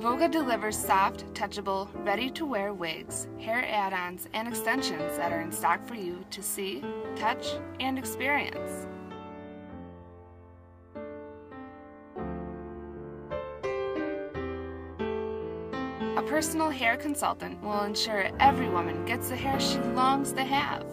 Voga delivers soft, touchable, ready-to-wear wigs, hair add-ons, and extensions that are in stock for you to see, touch, and experience. A personal hair consultant will ensure every woman gets the hair she longs to have.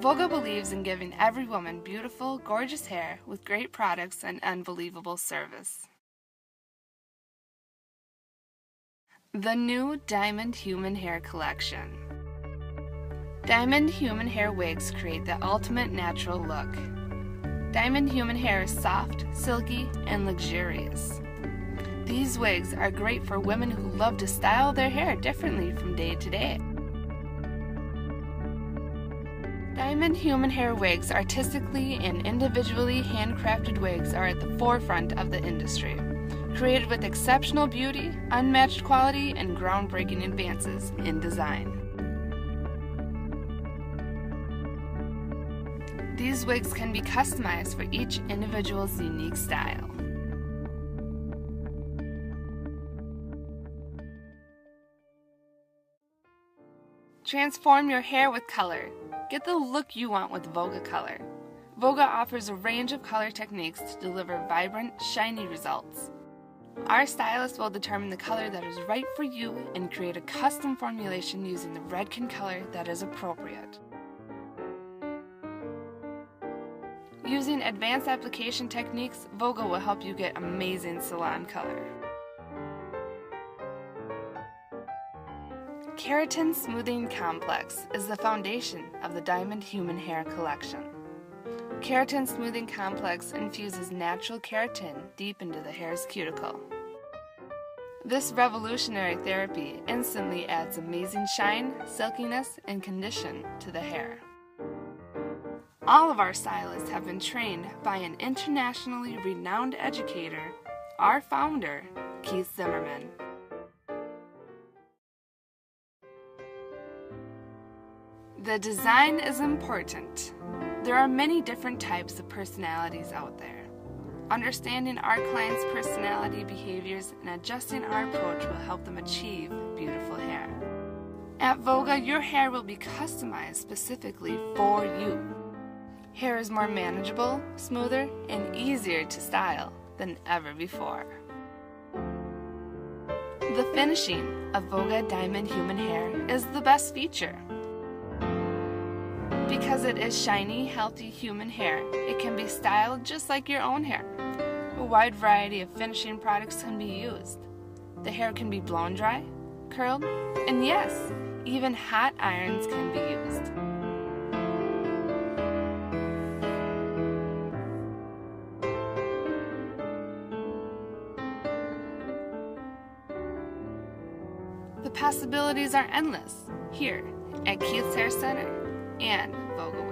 Voga believes in giving every woman beautiful, gorgeous hair with great products and unbelievable service. The new Diamond Human Hair Collection. Diamond Human Hair wigs create the ultimate natural look. Diamond Human Hair is soft, silky, and luxurious. These wigs are great for women who love to style their hair differently from day to day. Diamond Human Hair wigs, artistically and individually handcrafted wigs, are at the forefront of the industry. Created with exceptional beauty, unmatched quality, and groundbreaking advances in design. These wigs can be customized for each individual's unique style. Transform your hair with color. Get the look you want with Voga Color. Voga offers a range of color techniques to deliver vibrant, shiny results. Our stylist will determine the color that is right for you and create a custom formulation using the Redken color that is appropriate. Using advanced application techniques, Voga will help you get amazing salon color. Keratin Smoothing Complex is the foundation of the Diamond Human Hair Collection. Keratin Smoothing Complex infuses natural keratin deep into the hair's cuticle. This revolutionary therapy instantly adds amazing shine, silkiness, and condition to the hair. All of our stylists have been trained by an internationally renowned educator, our founder, Keith Zimmerman. The design is important. There are many different types of personalities out there. Understanding our clients' personality behaviors and adjusting our approach will help them achieve beautiful hair. At Voga, your hair will be customized specifically for you. Hair is more manageable, smoother, and easier to style than ever before. The finishing of Voga Diamond Human Hair is the best feature. Because it is shiny, healthy human hair, it can be styled just like your own hair. A wide variety of finishing products can be used. The hair can be blown dry, curled, and yes, even hot irons can be used. The possibilities are endless here at Keith's Hair Center and Voga